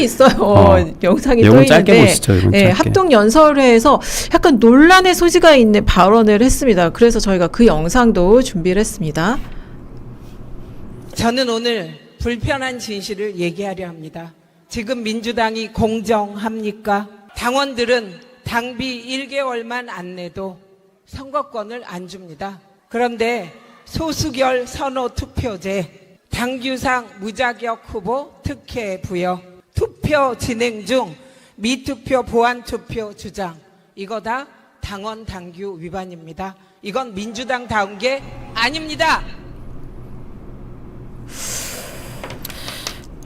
있어요. 영상이 내용 떠 짧게 있는데 보시죠. 이건 네, 짧게. 합동연설회에서 약간 논란의 소지가 있는 발언을 했습니다. 그래서 저희가 그 영상도 준비를 했습니다. 저는 오늘 불편한 진실을 얘기하려 합니다. 지금 민주당이 공정합니까? 당원들은 당비 1개월만 안 내도 선거권을 안 줍니다. 그런데 소수결 선호 투표제, 당규상 무자격 후보 특혜 부여, 투표 진행 중 미투표 보완 투표 주장, 이거 다 당원 당규 위반입니다. 이건 민주당다운 게 아닙니다.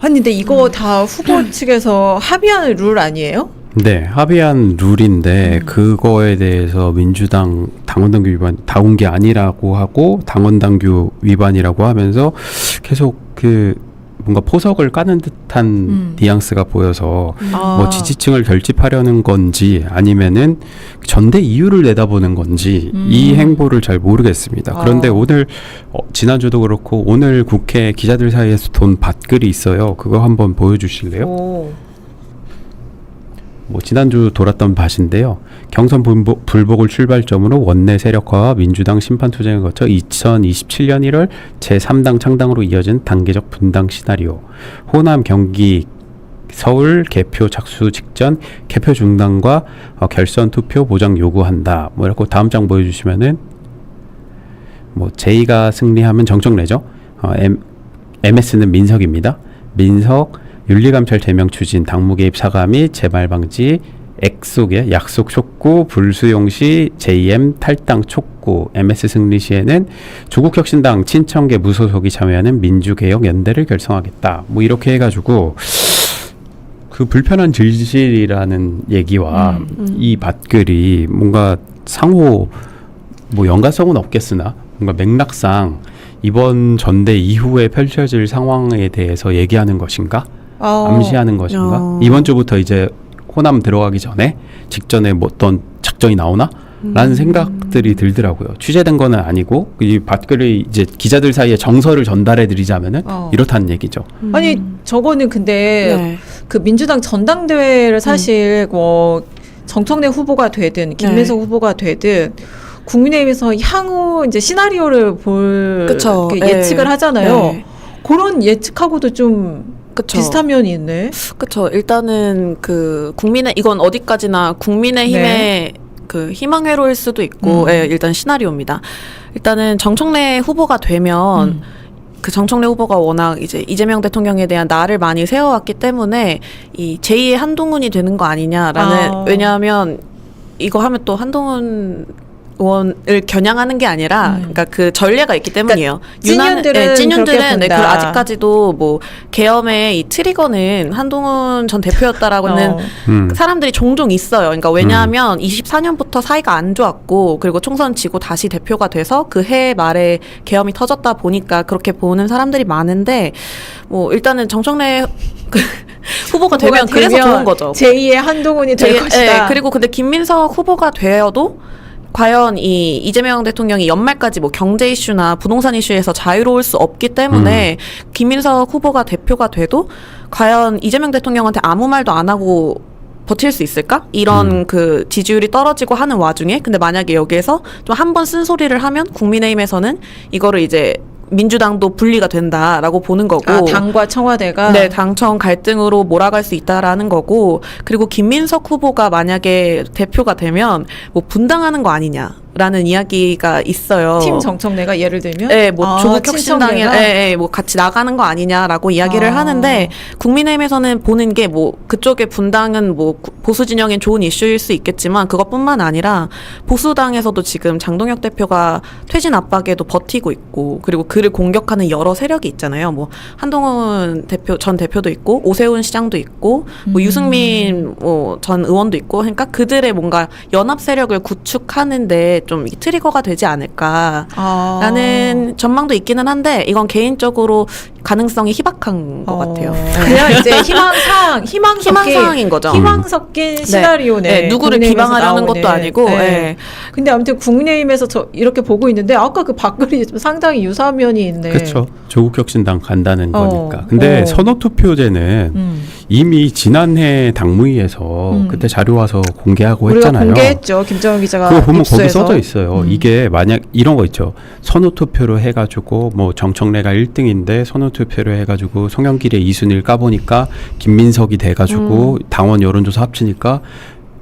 아니 근데 이거 다 후보 측에서 합의한 룰 아니에요? 네, 합의한 룰인데 그거에 대해서 민주당 당원당규 위반 다운 게 아니라고 하고 당원당규 위반이라고 하면서 계속 그 뭔가 포석을 까는 듯한 뉘앙스가 보여서 뭐 지지층을 결집하려는 건지 아니면은 전대 이유를 내다보는 건지 이 행보를 잘 모르겠습니다. 그런데 오늘 지난주도 그렇고 오늘 국회 기자들 사이에서 돈 밭글이 있어요. 그거 한번 보여주실래요? 오. 뭐 지난주 돌았던 밭인데요. 경선 불복을 출발점으로 원내 세력화와 민주당 심판 투쟁을 거쳐 2027년 1월 제3당 창당으로 이어진 단계적 분당 시나리오. 호남, 경기, 서울 개표 착수 직전 개표 중단과 결선 투표 보장 요구한다. 뭐 이렇게 다음 장 보여주시면은 뭐 제2가 승리하면 정청래죠. MS는 민석입니다. 민석 윤리감찰 제명 추진, 당무 개입 사과 및 재발 방지, 액속의 약속 촉구, 불수용 시 JM 탈당 촉구, MS 승리 시에는 조국혁신당 친청계 무소속이 참여하는 민주개혁연대를 결성하겠다. 뭐 이렇게 해가지고 그 불편한 진실이라는 얘기와 이 밭글이 뭔가 상호 뭐 연관성은 없겠으나 뭔가 맥락상 이번 전대 이후에 펼쳐질 상황에 대해서 얘기하는 것인가? 암시하는 것인가? 이번 주부터 이제 호남 들어가기 전에 직전에 뭐 어떤 작전이 나오나? 라는 생각들이 들더라고요. 취재된 거는 아니고 이 밭글이 이제 기자들 사이에 정서를 전달해 드리자면은 이렇다는 얘기죠. 아니 저거는 근데 네. 그 민주당 전당대회를 사실 뭐 정청래 후보가 되든 김민석 후보가 되든 국민의힘에서 향후 이제 시나리오를 볼 그쵸. 예측을 하잖아요. 네. 그런 예측하고도 좀 그쵸. 비슷한 면이 있네. 그쵸. 일단은 그 이건 어디까지나 국민의힘의 그 희망회로일 수도 있고, 일단 시나리오입니다. 일단은 정청래 후보가 되면 그 정청래 후보가 워낙 이제 이재명 대통령에 대한 날을 많이 세워왔기 때문에 이 제2의 한동훈이 되는 거 아니냐라는 왜냐하면 이거 하면 또 한동훈 의원을 겨냥하는 게 아니라, 그러니까 그 전례가 있기 때문이에요. 찐윤들은 찐윤들은 그 아직까지도 뭐 계엄의 이 트리거는 한동훈 전 대표였다라고는 사람들이 종종 있어요. 그러니까 왜냐하면 24년부터 사이가 안 좋았고, 그리고 총선 지고 다시 대표가 돼서 그 해 말에 계엄이 터졌다 보니까 그렇게 보는 사람들이 많은데, 뭐 일단은 정청래 후보가 되면 그래서 좋은 거죠. 제2의 한동훈이 될 것이다. 그리고 근데 김민석 후보가 되어도 과연 이 이재명 대통령이 연말까지 뭐 경제 이슈나 부동산 이슈에서 자유로울 수 없기 때문에 김민석 후보가 대표가 돼도 과연 이재명 대통령한테 아무 말도 안 하고 버틸 수 있을까? 이런 그 지지율이 떨어지고 하는 와중에, 근데 만약에 여기에서 좀 한 번 쓴소리를 하면 국민의힘에서는 이거를 이제 민주당도 분리가 된다라고 보는 거고, 당과 청와대가 당청 갈등으로 몰아갈 수 있다라는 거고, 그리고 김민석 후보가 만약에 대표가 되면 뭐 분당하는 거 아니냐라는 이야기가 있어요. 팀 정청래가 예를 들면 뭐 조국혁신당에 뭐 같이 나가는 거 아니냐라고 이야기를 하는데, 국민의힘에서는 보는 게 뭐 그쪽의 분당은 뭐 보수 진영엔 좋은 이슈일 수 있겠지만 그것뿐만 아니라 보수당에서도 지금 장동혁 대표가 퇴진 압박에도 버티고 있고, 그리고 그를 공격하는 여러 세력이 있잖아요. 뭐 한동훈 전 대표도 있고, 오세훈 시장도 있고, 뭐 유승민 뭐 전 의원도 있고, 그러니까 그들의 뭔가 연합 세력을 구축하는데 좀 트리거가 되지 않을까라는 전망도 있기는 한데, 이건 개인적으로 가능성이 희박한 것 같아요. 그냥 이제 희망 희망사항인 거죠. 희망 섞인 시나리오네. 네, 누구를 국민의힘에서 비방하려는 나오는. 것도 아니고. 네. 네. 근데 아무튼 국민의힘에서 저 이렇게 보고 있는데 아까 그 밥글이 좀 상당히 유사한 면이 있네. 그렇죠. 조국혁신당 간다는 거니까. 근데 선호투표제는 이미 지난해 당무위에서 그때 자료 와서 공개하고 우리가 했잖아요. 공개했죠. 김정은 기자가 그거 보면 거기 입수해서. 써져 있어요. 이게 만약 이런 거 있죠. 선호투표로 해가지고 뭐 정청래가 1등인데 선호투표로 해가지고 송영길의 2순위를 까보니까 김민석이 돼가지고 당원 여론조사 합치니까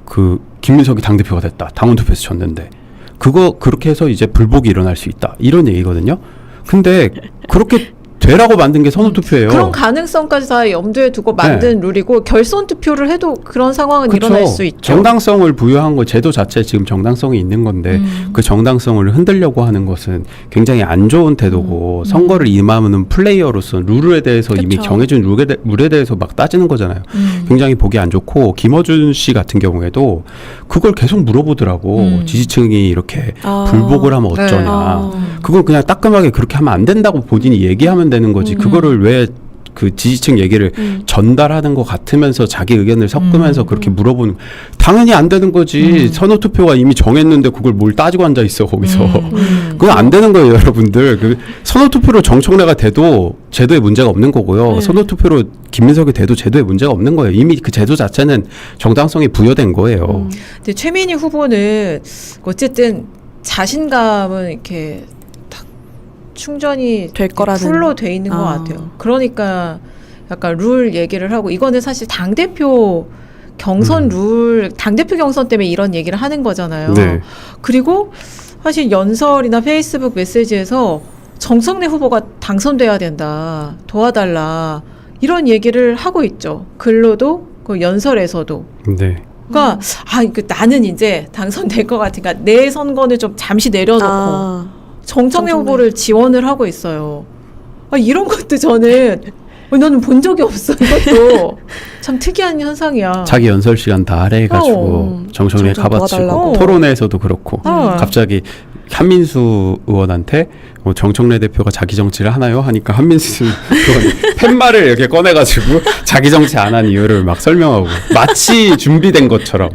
그 김민석이 당대표가 됐다. 당원투표에서 졌는데 그거 그렇게 해서 이제 불복이 일어날 수 있다. 이런 얘기거든요. 근데 그렇게 되라고 만든 게 선호투표예요. 그런 가능성까지 다 염두에 두고 만든 룰이고 결선 투표를 해도 그런 상황은 그쵸. 일어날 수 있죠. 정당성을 부여한 거 제도 자체에 지금 정당성이 있는 건데 그 정당성을 흔들려고 하는 것은 굉장히 안 좋은 태도고 선거를 임하는 플레이어로서 룰에 대해서 이미 그쵸. 정해준 룰에 대해서 막 따지는 거잖아요. 굉장히 보기 안 좋고 김어준 씨 같은 경우에도 그걸 계속 물어보더라고. 지지층이 이렇게 불복을 하면 네. 어쩌냐. 그걸 그냥 따끔하게 그렇게 하면 안 된다고 본인이 얘기하면 되는 거지. 그거를 왜 그 지지층 얘기를 전달하는 것 같으면서 자기 의견을 섞으면서 그렇게 물어보는 당연히 안 되는 거지. 선호투표가 이미 정했는데 그걸 뭘 따지고 앉아 있어 거기서. 그건 안 되는 거예요, 여러분들. 그 선호투표로 정청래가 돼도 제도에 문제가 없는 거고요. 선호투표로 김민석이 돼도 제도에 문제가 없는 거예요. 이미 그 제도 자체는 정당성이 부여된 거예요. 근데 최민희 후보는 어쨌든 자신감은 이렇게 딱 충전이 될 거라는. 풀로 돼 있는 것 같아요. 그러니까 약간 룰 얘기를 하고 이거는 사실 당대표 경선 룰, 당대표 경선 때문에 이런 얘기를 하는 거잖아요. 네. 그리고 사실 연설이나 페이스북 메시지에서 정청래 후보가 당선돼야 된다, 도와달라 이런 얘기를 하고 있죠. 글로도 그 연설에서도. 네. 그러니까 나는 이제 당선될 것 같으니까 내 선거는 좀 잠시 내려놓고 정청래 후보를 지원을 하고 있어요. 이런 것도 저는 나는 본 적이 없어. 이것도 참 특이한 현상이야. 자기 연설 시간 다 할애해가지고 정청래 가바치고 도와달라고. 토론회에서도 그렇고 갑자기 한민수 의원한테 정청래 대표가 자기 정치를 하나요? 하니까 한민수 의원이 팻말을 이렇게 꺼내가지고 자기 정치 안 한 이유를 막 설명하고 마치 준비된 것처럼.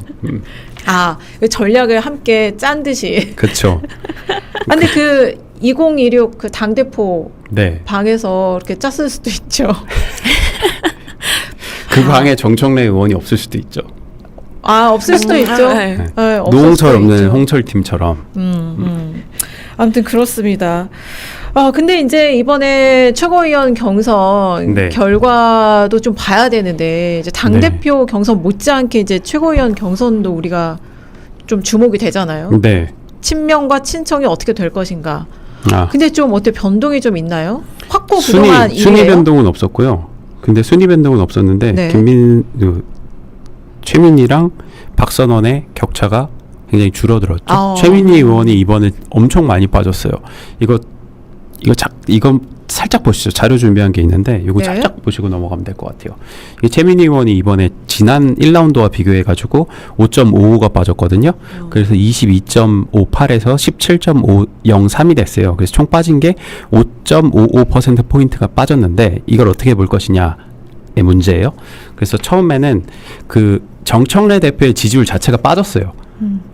전략을 함께 짠 듯이. 그렇죠. 근데 그 2016 그 당대표 네. 방에서 이렇게 짰을 수도 있죠. 그 방에 정청래 의원이 없을 수도 있죠. 없을 수도 있죠. 네. 네, 없을 노홍철 수도 없는 있죠. 홍철 팀처럼. 아무튼 그렇습니다. 근데 이제 이번에 최고위원 경선 네. 결과도 좀 봐야 되는데 이제 당대표 경선 못지않게 이제 최고위원 경선도 우리가 좀 주목이 되잖아요. 네. 친명과 친청이 어떻게 될 것인가. 근데 좀 어때 변동이 좀 있나요? 확고 순위 그동안 이래요? 변동은 없었고요. 근데 순위 변동은 없었는데 네. 최민희랑 박선원의 격차가 굉장히 줄어들었죠. 최민희 의원이 이번에 엄청 많이 빠졌어요. 이건 살짝 보시죠. 자료 준비한 게 있는데 이거 네. 살짝 보시고 넘어가면 될 것 같아요. 이게 최민희 의원이 이번에 지난 1라운드와 비교해가지고 5.55가 빠졌거든요. 그래서 22.58에서 17.503이 됐어요. 그래서 총 빠진 게 5.55%포인트가 빠졌는데 이걸 어떻게 볼 것이냐의 문제예요. 그래서 처음에는 그 정청래 대표의 지지율 자체가 빠졌어요.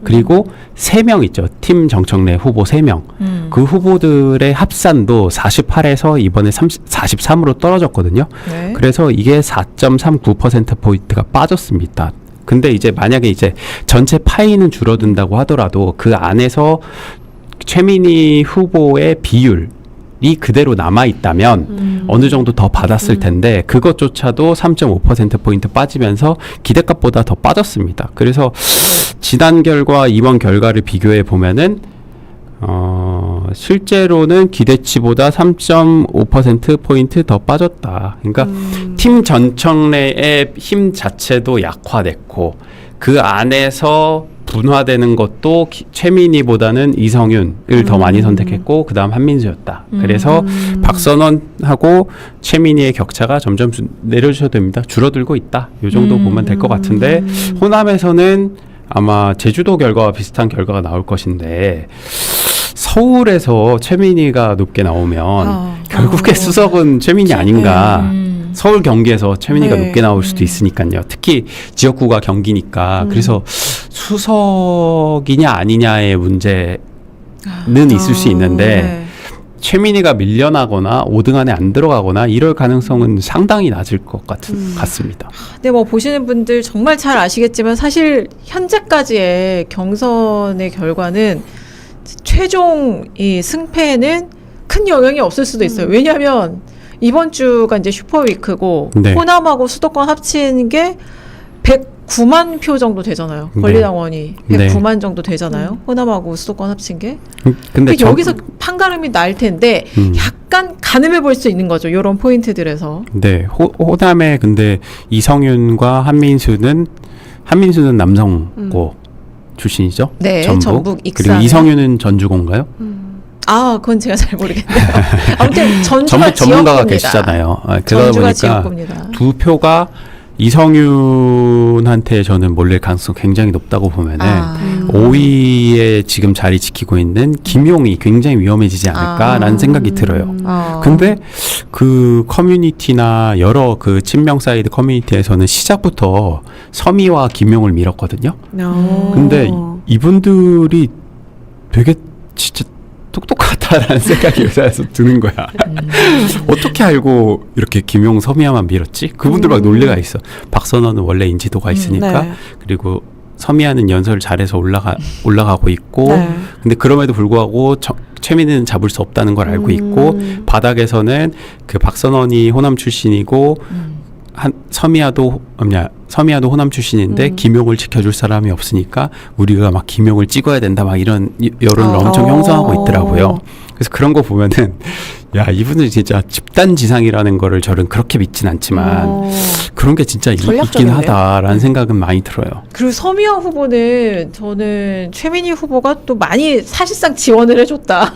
그리고 3명 있죠. 팀 정청래 후보 3명. 그 후보들의 합산도 48에서 이번에 43으로 떨어졌거든요. 네. 그래서 이게 4.39%포인트가 빠졌습니다. 근데 이제 만약에 이제 전체 파이는 줄어든다고 하더라도 그 안에서 최민희 후보의 비율 이 그대로 남아있다면 어느 정도 더 받았을 텐데 그것조차도 3.5%포인트 빠지면서 기대값보다 더 빠졌습니다. 그래서 지난 결과 이번 결과를 비교해 보면은 실제로는 기대치보다 3.5%포인트 더 빠졌다. 그러니까 팀 전청래의 힘 자체도 약화됐고 그 안에서 분화되는 것도 최민희보다는 이성윤을 더 많이 선택했고 그다음 한민수였다. 그래서 박선원하고 최민희의 격차가 점점 내려주셔도 됩니다. 줄어들고 있다. 이 정도 보면 될 것 같은데 호남에서는 아마 제주도 결과와 비슷한 결과가 나올 것인데 서울에서 최민희가 높게 나오면 결국에 수석은 최민희 아닌가. 서울 경기에서 최민희가 네. 높게 나올 수도 있으니까요. 특히 지역구가 경기니까. 그래서 수석이냐 아니냐의 문제는 있을 수 있는데 네. 최민희가 밀려나거나 5등 안에 안 들어가거나 이럴 가능성은 상당히 낮을 것 같습니다. 근데 뭐 보시는 분들 정말 잘 아시겠지만 사실 현재까지의 경선의 결과는 최종 이 승패에는 큰 영향이 없을 수도 있어요. 왜냐하면 이번 주가 이제 슈퍼위크고 네. 호남하고 수도권 합친 게 109만 표 정도 되잖아요. 네. 권리당원이 네. 109만 정도 되잖아요. 호남하고 수도권 합친 게. 근데 여기서 판가름이 날 텐데 약간 가늠해 볼 수 있는 거죠. 이런 포인트들에서. 네, 호남에 근데 이성윤과 한민수는 남성고 출신이죠. 네, 전북 익산. 그리고 이성윤은 전주고인가요? 아, 그건 제가 잘 모르겠네요. 아무튼 전주가 전북 전문가가 지역구입니다. 계시잖아요. 그러다 전주가 보니까 지역구입니다. 두 표가 이성윤한테 저는 몰릴 가능성 굉장히 높다고 보면은 5위에 지금 자리 지키고 있는 김용이 굉장히 위험해지지 않을까라는 생각이 들어요. 근데 그 커뮤니티나 여러 그 친명 사이드 커뮤니티에서는 시작부터 서미와 김용을 밀었거든요. 근데 이분들이 되게 진짜 똑똑하다라는 생각이 요새서 드는 거야. 어떻게 알고 이렇게 김용 서미야만 밀었지? 그분들 막 논리가 있어. 박선원은 원래 인지도가 있으니까. 네. 그리고 서미야는 연설을 잘해서 올라가고 있고. 네. 근데 그럼에도 불구하고 최민희는 잡을 수 없다는 걸 알고 있고 바닥에서는 그 박선원이 호남 출신이고 서미야도 호남 출신인데 김용을 지켜줄 사람이 없으니까 우리가 막 김용을 찍어야 된다 막 이런 여론을 엄청 형성하고 있더라고요. 그래서 그런 거 보면은 야 이분들 진짜 집단 지상이라는 거를 저는 그렇게 믿진 않지만 그런 게 진짜 있긴 전략적인데요? 하다라는 생각은 많이 들어요. 그리고 서미화 후보는 저는 최민희 후보가 또 많이 사실상 지원을 해줬다.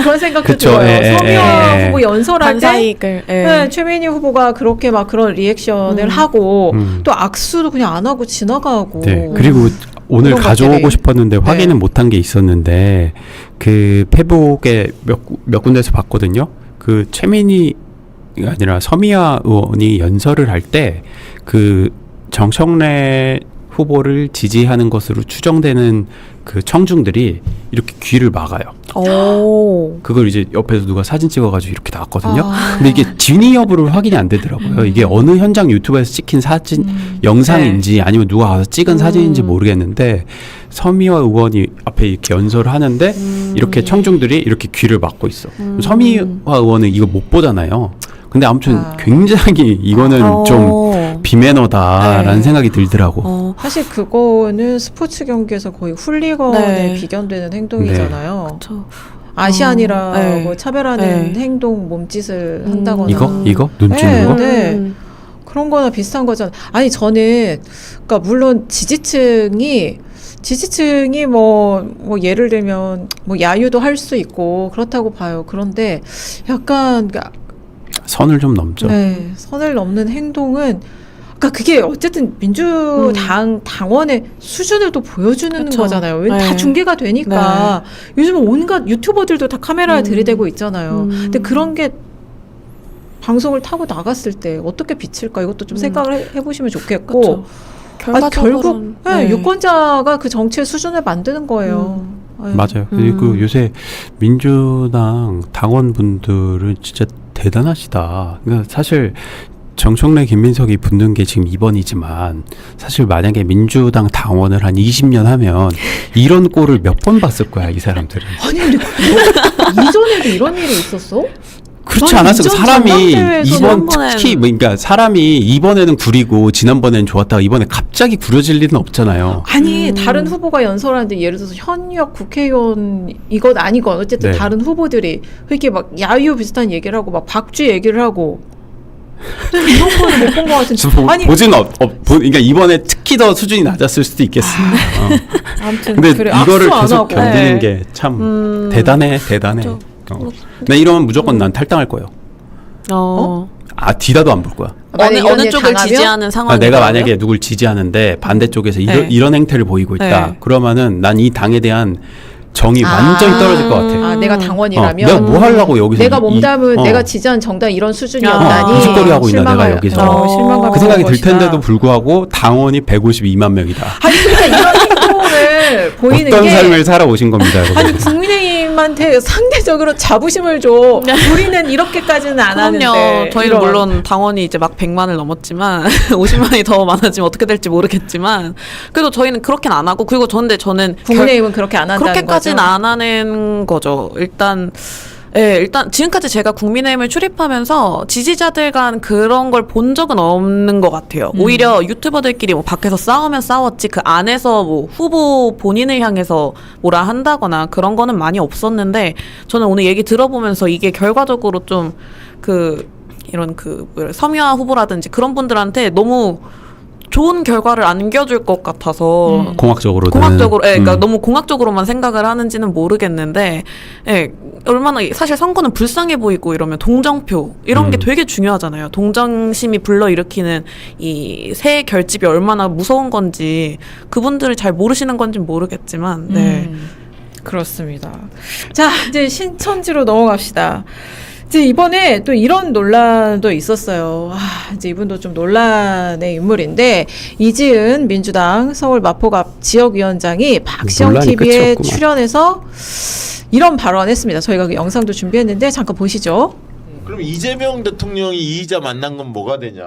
그런 생각도 그쵸, 들어요. 서미화 후보 연설할 때 반사이익을. 네, 최민희 후보가 그렇게 막 그런 리액션을 하고 또 악수도 그냥 안 하고 지나가고. 네. 그리고 오늘 그런 가져오고 것들이. 싶었는데 확인은 네. 못한 게 있었는데 그 페북에 몇 군데서 봤거든요. 그 최민희가 아니라 서미야 의원이 연설을 할 때 그 정청래 후보를 지지하는 것으로 추정되는 그 청중들이 이렇게 귀를 막아요. 그걸 이제 옆에서 누가 사진 찍어가지고 이렇게 나왔거든요. 근데 이게 진위 여부를 확인이 안 되더라고요. 이게 어느 현장 유튜브에서 찍힌 사진, 영상인지 아니면 누가 가서 찍은 사진인지 모르겠는데 서미화 의원이 앞에 이렇게 연설을 하는데 이렇게 청중들이 이렇게 귀를 막고 있어. 서미화 의원은 이거 못 보잖아요. 근데 아무튼 굉장히 이거는 좀 비매너다라는 생각이 들더라고. 사실 그거는 스포츠 경기에서 거의 훌리건에 네. 비견되는 행동이잖아요. 그쵸. 아시안이라 네. 뭐 차별하는 네. 행동, 몸짓을 한다거나. 이거 눈 찌는 거? 네. 그런 거나 비슷한 거잖아요. 아니, 저는, 그러니까 물론 지지층이 뭐 예를 들면 뭐 야유도 할 수 있고 그렇다고 봐요. 그런데 약간, 선을 좀 넘죠. 네, 선을 넘는 행동은 그러니까 그게 어쨌든 민주당 당원의 수준을 또 보여주는 그쵸. 거잖아요. 왜냐면 네. 다 중계가 되니까 요즘은 온갖 유튜버들도 다 카메라에 들이대고 있잖아요. 근데 그런 게 방송을 타고 나갔을 때 어떻게 비칠까 이것도 좀 생각을 해보시면 좋겠고 그쵸. 결국 유권자가 그 정치의 수준을 만드는 거예요. 맞아요. 그리고 요새 민주당 당원분들은 진짜 대단하시다. 그러니까 사실 정청래 김민석이 붙는 게 지금 2번이지만 사실 만약에 민주당 당원을 한 20년 하면 이런 꼴을 몇 번 봤을 거야 이 사람들은. 아니 근데 이전에도 이런 일이 있었어? 그렇지 않았어. 사람이 이번 지난번엔- 특히 그러니까 사람이 이번에는 구리고 지난번에는 좋았다가 이번에 갑자기 구려질 일은 없잖아요. 아니 다른 후보가 연설하는데 예를 들어서 현역 국회의원 이건 아니건 어쨌든 네. 다른 후보들이 그렇게 막 야유 비슷한 얘기를 하고 막 박쥐 얘기를 하고 이런 거를 못 본 것 같은데 아니 보지는 그러니까 이번에 특히 더 수준이 낮았을 수도 있겠습니다. 아무튼 근데 그래, 이거를 악수 안 계속 하고. 견디는 네. 게 참 대단해. 나 이러면 무조건 난 탈당할 거예요. 뒤다도 안 볼 거야. 만약에 이런 어느 일 쪽을 당하면? 지지하는 상황이 내가 만약에 누굴 지지하는데 반대쪽에서 네. 이런 행태를 보이고 있다. 네. 그러면은 난 이 당에 대한 정이 완전히 떨어질 것 같아. 아, 내가 당원이라면 내가 뭐 하려고 여기서 내가 몸담은 이- 내가 지지한 정당 이런 수준이었다니 무슨 하고 있나 내가 여기서. 실망감 그 생각이 들 것이다. 텐데도 불구하고 당원이 152만 명이다. 아니 그러니까 이런 행동을 보이는 어떤 게 삶을 살아오신 겁니다, 아니 여러분. 국민의힘한테 상대적으로 자부심을 줘. 우리는 이렇게까지는 안 하는데. 그럼요. 저희는 이런. 물론 당원이 이제 막 100만을 넘었지만 50만이 더 많아지면 어떻게 될지 모르겠지만 그래도 저희는 그렇게는 안 하고 그리고 저는 국민의힘은 그렇게 안 한다는 그렇게까지는 거죠. 안 하는 거죠. 일단 지금까지 제가 국민의힘을 출입하면서 지지자들 간 그런 걸 본 적은 없는 것 같아요. 오히려 유튜버들끼리 뭐 밖에서 싸우면 싸웠지 그 안에서 뭐 후보 본인을 향해서 뭐라 한다거나 그런 거는 많이 없었는데 저는 오늘 얘기 들어보면서 이게 결과적으로 좀 섬유아 후보라든지 그런 분들한테 너무 좋은 결과를 안겨줄 것 같아서 공학적으로, 그러니까 너무 공학적으로만 생각을 하는지는 모르겠는데, 얼마나 사실 선거는 불쌍해 보이고 이러면 동정표 이런 게 되게 중요하잖아요. 동정심이 불러일으키는 이 새 결집이 얼마나 무서운 건지 그분들을 잘 모르시는 건지는 모르겠지만, 네. 그렇습니다. 자, 이제 신천지로 넘어갑시다. 이제 이번에 또 이런 논란도 있었어요. 이제 이분도 좀 논란의 인물인데 이지은 민주당 서울 마포갑 지역위원장이 박시영 TV에 출연해서 이런 발언했습니다. 저희가 그 영상도 준비했는데 잠깐 보시죠. 그럼 이재명 대통령이 이의자 만난 건 뭐가 되냐?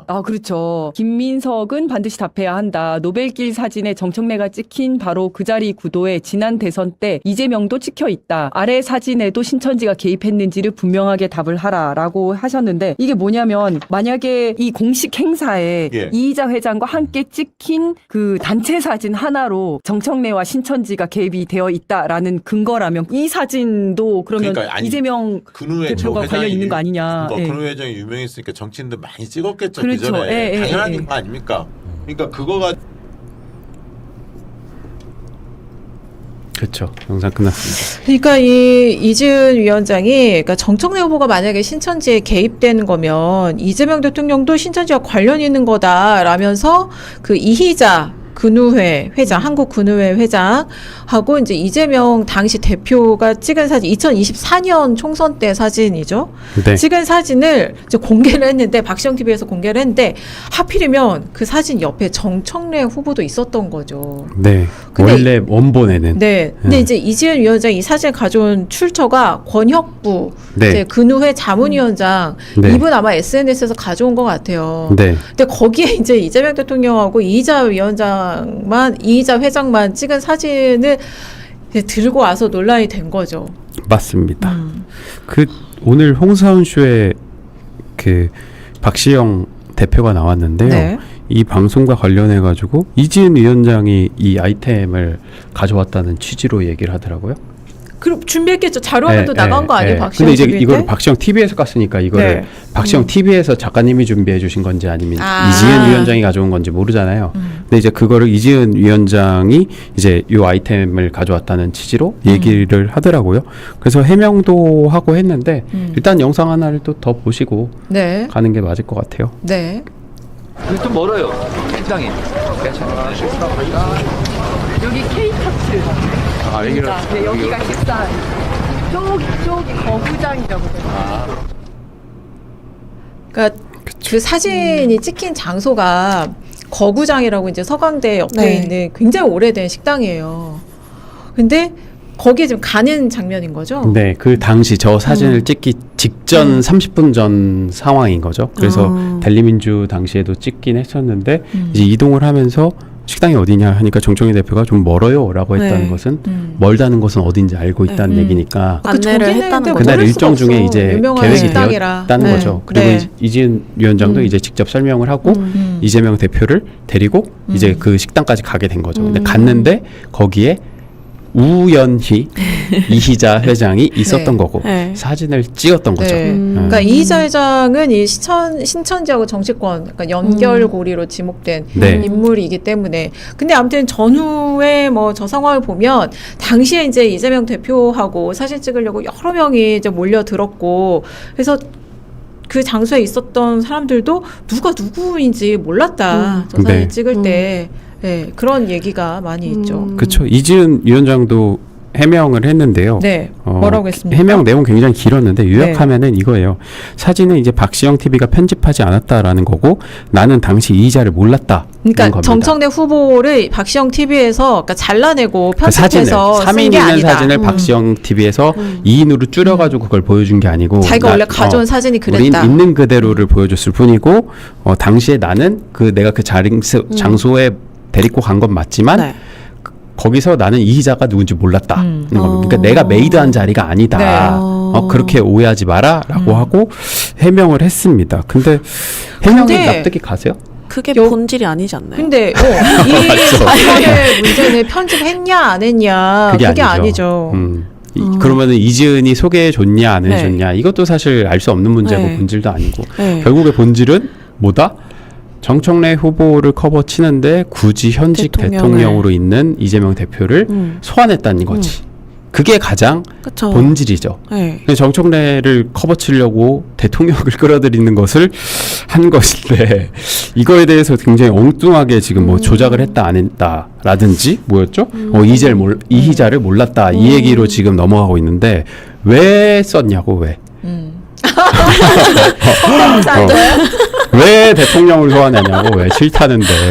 아, 그렇죠. 김민석은 반드시 답해야 한다. 노벨길 사진에 정청래가 찍힌 바로 그 자리 구도에 지난 대선 때 이재명도 찍혀 있다. 아래 사진에도 신천지가 개입했는지를 분명하게 답을 하라라고 하셨는데 이게 뭐냐면 만약에 이 공식 행사에 예. 이의자 회장과 함께 찍힌 그 단체 사진 하나로 정청래와 신천지가 개입이 되어 있다라는 근거라면 이 사진도 그러면 그러니까 아니, 이재명 근후에 대표가 관련 있는 거 아니냐. 뭐 예. 근후 회장이 유명했으니까 정치인들 많이 찍었겠죠. 그렇죠. 그전에 당연한 예. 거 아닙니까? 그러니까 그거가 그렇죠. 영상 끝났습니다. 그러니까 이 이지은 위원장이 그러니까 정청래 후보가 만약에 신천지에 개입된 거면 이재명 대통령도 신천지와 관련이 있는 거다라면서 그 이희자 근우회 회장, 한국 근우회 회장하고 이제 이재명 당시 대표가 찍은 사진, 2024년 총선 때 사진이죠. 네. 찍은 사진을 이제 공개를 했는데 박시영 TV에서 공개를 했는데 하필이면 그 사진 옆에 정청래 후보도 있었던 거죠. 네. 근데 원래 원본에는 네. 근데 이제 이지은 위원장이 이 사진을 가져온 출처가 권혁부 네. 이제 근우회 자문위원장 네. 이분 아마 SNS에서 가져온 것 같아요. 네. 근데 거기에 이제 이재명 대통령하고 이희자 회장만 찍은 사진을 이제 들고 와서 논란이 된 거죠. 맞습니다. 그 오늘 홍사훈 쇼에 그 박시영 대표가 나왔는데요. 네. 이 방송과 관련해 가지고 이지은 위원장이 이 아이템을 가져왔다는 취지로 얘기를 하더라고요. 그럼 준비했겠죠. 자료화면도 나간 거 아니에요? 박시영 근데 이제 TV일 이걸 때? 박시영 TV에서 깠으니까 이거를 네. 박시영 TV에서 작가님이 준비해 주신 건지 아니면 아. 이지은 위원장이 가져온 건지 모르잖아요. 근데 이제 그거를 이지은 위원장이 이제 이 아이템을 가져왔다는 취지로 얘기를 하더라고요. 그래서 해명도 하고 했는데 일단 영상 하나를 또 더 보시고 네. 가는 게 맞을 것 같아요. 네. 여기 좀 멀어요. 식당이. 여기 K타츠. 아, 여기를. 네, 여기가 식당. 저기 거부장이라고 돼요. 그러니까 그 사진이 찍힌 장소가 거구장이라고 이제 서강대 옆에 네. 있는 굉장히 오래된 식당이에요. 근데 거기에 지금 가는 장면인 거죠? 네, 그 당시 저 사진을 찍기 직전 30분 전 상황인 거죠. 그래서 델리민주 당시에도 찍긴 했었는데 이제 이동을 하면서 식당이 어디냐 하니까 정청래 대표가 좀 멀어요라고 했다는 네. 것은 멀다는 것은 어딘지 알고 있다는 얘기니까 안내를 했다는 거죠. 그날 모를 일정 수가 중에 없어. 이제 유명한 계획이 식당이라. 되었다는 네. 거죠. 그리고 네. 이지은 위원장도 이제 직접 설명을 하고 이재명 대표를 데리고 이제 그 식당까지 가게 된 거죠. 근데 갔는데 거기에 우연히 이희자 회장이 있었던 네. 거고 네. 사진을 찍었던 거죠. 네. 그러니까 이희자 회장은 이 신천지하고 정치권 그러니까 연결고리로 지목된 네. 인물이기 때문에 근데 아무튼 전후에 뭐 저 상황을 보면 당시에 이제 이재명 대표하고 사진 찍으려고 여러 명이 이제 몰려들었고 그래서 그 장소에 있었던 사람들도 누가 누구인지 몰랐다. 저 사진 네. 찍을 때 네, 그런 얘기가 많이 있죠. 그렇죠. 이지은 위원장도 해명을 했는데요. 네. 뭐라고 했습니까? 해명 내용 굉장히 길었는데 요약하면은 이거예요. 사진은 이제 박시영 TV가 편집하지 않았다라는 거고 나는 당시 이의자를 몰랐다. 그러니까 정청래 후보를 박시영 TV에서 그러니까 잘라내고 그 사진을 편집해서 쓴 3인 게 있는 아니다. 사진을 박시영 TV에서 2인으로 줄여가지고 그걸 보여준 게 아니고 자기가 원래 가져온 사진이 그랬다. 우린 있는 그대로를 보여줬을 뿐이고 당시에 나는 내가 그 장소에 데리고 간 건 맞지만 네. 거기서 나는 이의자가 누군지 몰랐다는 겁니다. 그러니까 어. 내가 메이드한 자리가 아니다. 네. 그렇게 오해하지 마라라고 하고 해명을 했습니다. 근데 해명이 근데 납득이 가세요? 그게 여- 본질이 아니지 않나요? 근데 이 사건의 문제는 편집했냐 안 했냐 그게 아니죠. 그러면은 이지은이 소개해줬냐 안 네. 해줬냐 이것도 사실 알 수 없는 문제고 네. 본질도 아니고 네. 결국의 본질은 뭐다? 정청래 후보를 커버치는데 굳이 현직 대통령을. 대통령으로 있는 이재명 대표를 소환했다는 거지. 그게 가장 그쵸. 본질이죠. 네. 근데 정청래를 커버치려고 대통령을 끌어들이는 것을 한 것인데 이거에 대해서 굉장히 엉뚱하게 지금 뭐 조작을 했다 안 했다라든지 뭐였죠? 이의자를 몰랐다 이 얘기로 지금 넘어가고 있는데 왜 썼냐고 왜? 왜 대통령을 소환하냐고 왜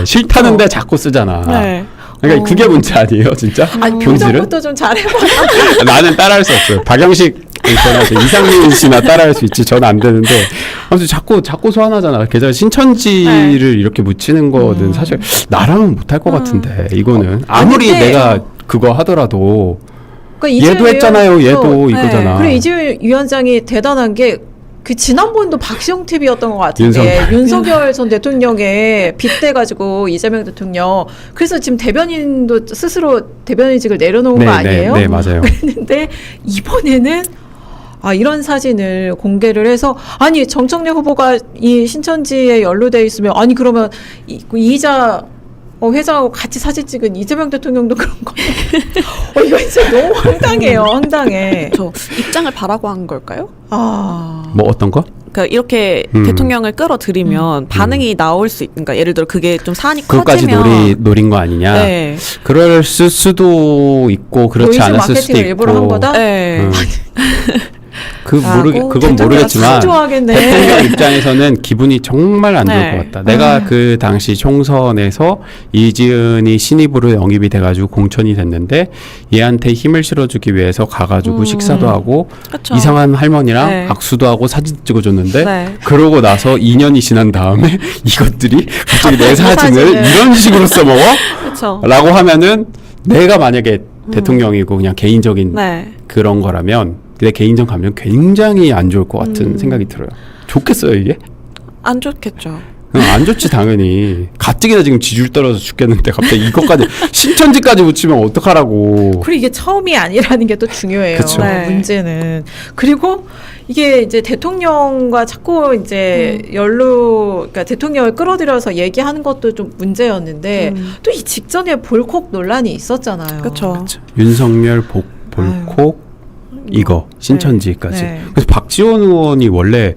싫다는데 자꾸 쓰잖아. 네. 그러니까 그게 문제 아니에요, 진짜? 본질은? 표정부터 좀 잘해봐. 나는 따라할 수 없어요. 박영식 전화서 이상민 씨나 따라할 수 있지. 저는 안 되는데. 아무튼 자꾸 소환하잖아. 게다가 신천지를 이렇게 묻히는 거는 사실 나랑은 못할 것 같은데 이거는 아무리 근데- 내가 그거 하더라도 그러니까 얘도 이재명 했잖아요. 위원장도- 얘도 이거잖아. 그리고 이재명 위원장이 대단한 게 그 지난번도 박시영 TV였던 것 같은데 윤석열 전 대통령에 빗대가지고 이재명 대통령 그래서 지금 대변인도 스스로 대변인직을 내려놓은 거 아니에요? 네, 맞아요. 그랬는데 이번에는 이런 사진을 공개를 해서 아니 정청래 후보가 이 신천지에 연루돼 있으면 아니 그러면 이의자 회장하고 같이 사진 찍은 이재명 대통령도 그런 거. 이거 진짜 너무 황당해요. 황당해. 저 입장을 바라고 한 걸까요? 뭐 어떤 거? 그러니까 이렇게 대통령을 끌어들이면 반응이 나올 수 그러니까 예를 들어 그게 좀 사안이 그것까지 커지면 노린 거 아니냐? 네. 그럴 수도 있고 그렇지 보이스 않았을 수도 마케팅을 있고. 일부러 한 거다? 네. 그건 대통령 모르겠지만 참 좋아하겠네. 대통령 입장에서는 기분이 정말 안 좋을 네. 것 같다. 내가 그 당시 총선에서 이지은이 신입으로 영입이 돼가지고 공천이 됐는데 얘한테 힘을 실어주기 위해서 가가지고 식사도 하고 그쵸. 이상한 할머니랑 네. 악수도 하고 사진 찍어줬는데 네. 그러고 나서 2년이 지난 다음에 이것들이 갑자기 내 사진을 사진을. 이런 식으로 써먹어? 그렇죠. 라고 하면은 내가 만약에 대통령이고 그냥 개인적인 네. 그런 거라면 내 개인적 감정 굉장히 안 좋을 것 같은 생각이 들어요. 좋겠어요 이게? 안 좋겠죠. 안 좋지 당연히. 가뜩이나 지금 지지율 떨어져 죽겠는데 갑자기 이것까지 신천지까지 붙이면 어떡하라고. 그리고 이게 처음이 아니라는 게 또 중요해요. 그쵸. 네. 문제는. 그리고 이게 이제 대통령과 자꾸 이제 그러니까 대통령을 끌어들여서 얘기하는 것도 좀 문제였는데 또 이 직전에 볼콕 논란이 있었잖아요. 그렇죠. 윤석열 볼콕 이거 신천지까지. 네. 그래서 박지원 의원이 원래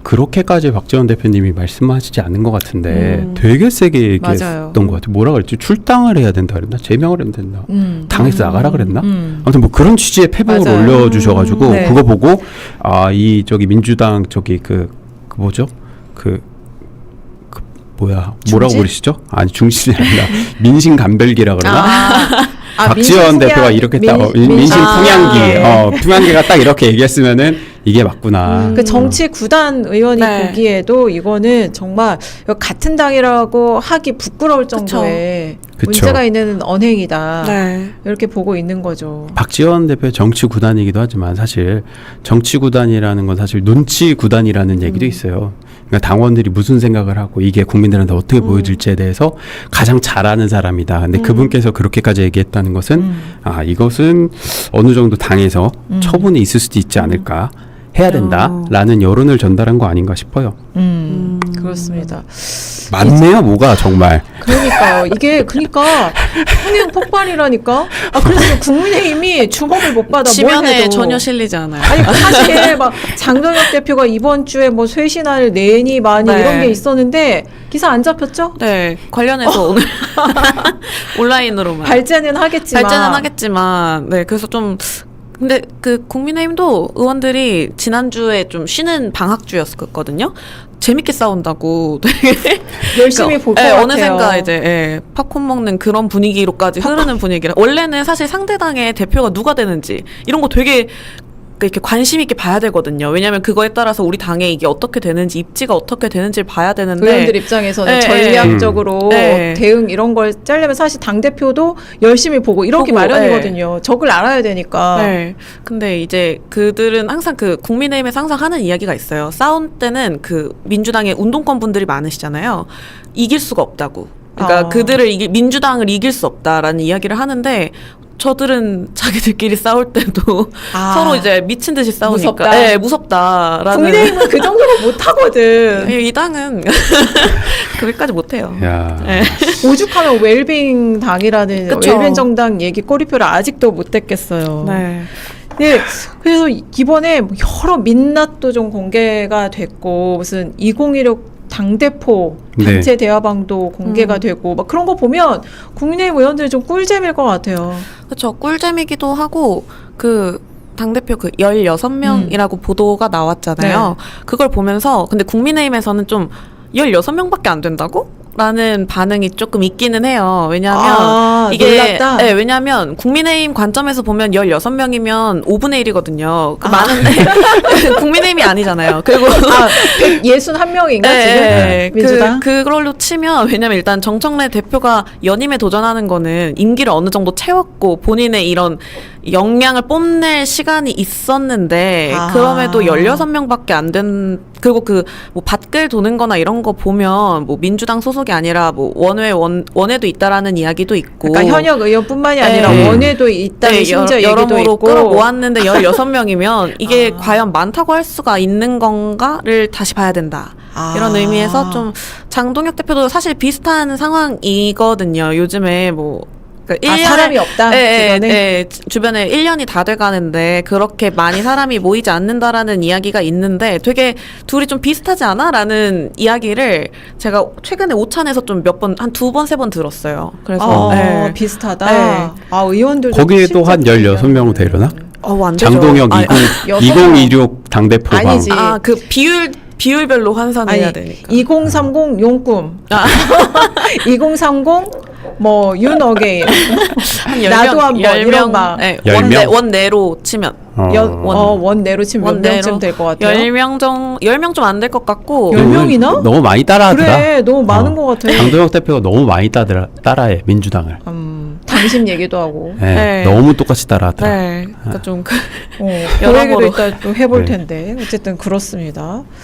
그렇게까지 박지원 대표님이 말씀하시지 않는 것 같은데 되게 세게 얘기했던 것 같아요. 뭐라 그랬지? 출당을 해야 된다 그랬나? 제명을 해야 된다. 당에서 나가라 그랬나? 아무튼 뭐 그런 취지의 페북을 맞아요. 올려주셔가지고 네. 그거 보고 저기 민주당 저기 그 뭐죠? 뭐라고 중진? 그러시죠? 아니 중진이 아니라 민심 간별기라 그러나? 박지원 민심 대표가 풍향- 이렇게 딱 민심 민심 풍향기, 풍향기. 풍향기가 딱 이렇게 얘기했으면은 이게 맞구나. 그 정치 구단 의원이 네. 보기에도 이거는 정말 같은 당이라고 하기 부끄러울 정도의 그쵸. 문제가 있는 언행이다. 네. 이렇게 보고 있는 거죠. 박지원 대표 정치 구단이기도 하지만 사실 정치 구단이라는 건 사실 눈치 구단이라는 얘기도 있어요. 그러니까 당원들이 무슨 생각을 하고 이게 국민들한테 어떻게 보여질지에 대해서 가장 잘 아는 사람이다. 근데 그분께서 그렇게까지 얘기했다는 것은 이것은 어느 정도 당에서 처분이 있을 수도 있지 않을까. 해야 된다라는 여론을 전달한 거 아닌가 싶어요. 그렇습니다. 많네요, 뭐가 정말. 그러니까요. 이게 그러니까 흥행 폭발이라니까. 아 그래서 국민의힘이 주목을 못 받아 뭘 지면에 해도. 전혀 실리지 않아요. 아니 사실 막 장동혁 대표가 이번 주에 뭐 쇄신안을 내니 마니 네. 이런 게 있었는데 기사 안 잡혔죠? 네, 관련해서 오늘 온라인으로만 발제는 하겠지만. 발제는 하겠지만, 네, 그래서 좀 근데 그 국민의힘도 의원들이 지난주에 좀 쉬는 방학주였거든요. 재밌게 싸운다고 되게 열심히 볼 것 예, 같아요. 어느샌가 이제 예, 팝콘 먹는 그런 분위기로까지 흐르는 분위기라. 원래는 사실 상대당의 대표가 누가 되는지 이런 거 되게 이렇게 관심 있게 봐야 되거든요. 왜냐하면 그거에 따라서 우리 당에 이게 어떻게 되는지 입지가 어떻게 되는지를 봐야 되는데 의원들 입장에서는 네, 전략적으로 네. 대응 이런 걸 짜려면 사실 당 대표도 열심히 보고 이러기 보고, 마련이거든요. 적을 알아야 되니까. 네. 근데 이제 그들은 항상 그 국민의힘에서 항상 하는 이야기가 있어요. 싸울 때는 그 민주당의 운동권 분들이 많으시잖아요. 이길 수가 없다고. 그러니까 아. 그들을 민주당을 이길 수 없다라는 이야기를 하는데 저들은 자기들끼리 싸울 때도 아. 서로 이제 미친 듯이 싸우니까 무섭다. 네, 무섭다라는. 국민의힘은 그 정도로 못 하거든. 이 당은 그기까지 못해요. 야. 네. 오죽하면 웰빙 당이라는 그쵸. 웰빙 정당 얘기 꼬리표를 아직도 못 댔겠어요. 네. 네, 그래서 이번에 뭐 여러 민낯도 좀 공개가 됐고 무슨 2016 당대표 단체 네. 대화방도 공개가 되고 막 그런 거 보면 국민의힘 의원들이 좀 꿀잼일 것 같아요. 그렇죠. 꿀잼이기도 하고 그 당대표 그 16명이라고 보도가 나왔잖아요. 그걸 보면서 근데 국민의힘에서는 좀 16명밖에 안 된다고? 라는 반응이 조금 있기는 해요. 왜냐하면 아, 이게 놀랍다. 네, 왜냐하면 국민의힘 관점에서 보면 16명이면 5분의 1이거든요. 그 아. 많은데 국민의힘이 아니잖아요. 그리고 161명인가 네, 지금 민주당? 그걸로 치면 왜냐면 일단 정청래 대표가 연임에 도전하는 거는 임기를 어느 정도 채웠고 본인의 이런 역량을 뽐낼 시간이 있었는데 아. 그럼에도 16명밖에 안 된 그리고 그 뭐 밭글 도는 거나 이런 거 보면 뭐 민주당 소속이 아니라 뭐 원외도 있다라는 이야기도 있고 그러니까 현역 의원뿐만이 네. 아니라 원외도 있다는 심지어 얘기도 여러모로 있고 끌어모았는데 16명이면 이게 아. 과연 많다고 할 수가 있는 건가를 다시 봐야 된다. 아. 이런 의미에서 좀 장동혁 대표도 사실 비슷한 상황이거든요. 요즘에 뭐 그러니까 사람이 없다, 주변에? 주변에 1년이 다 돼가는데 그렇게 많이 사람이 모이지 않는다라는 이야기가 있는데 되게 둘이 좀 비슷하지 않아? 라는 이야기를 제가 최근에 오찬에서 좀 몇 번, 한 2번, 3번 들었어요. 그래서 네. 비슷하다. 네. 아 의원들도 거기에 또 한 실제 16명 되려나? 안 되죠. 장동혁 아, 2026 당대표방. 아니지. 그 비율별로 환산해야 아니 되니까. 2030 용꿈 아. 2030 뭐 윤어게인 한 나도 한번 이런 막 네, 10명? 원내로 치면 원내로 치면 몇 명쯤 될 것 같아요? 10명 좀 안 될 것 같고 10명이나? 너무 많이 따라하더라. 그래 너무 많은 것 같아. 장동혁 대표가 너무 많이 따라해 민주당을. 당심 얘기도 하고. 네, 네. 너무 똑같이 따라하더라. 네, 그러니까 좀 그 여러모로. 얘기도 이따 좀 해볼 네. 텐데 어쨌든 그렇습니다.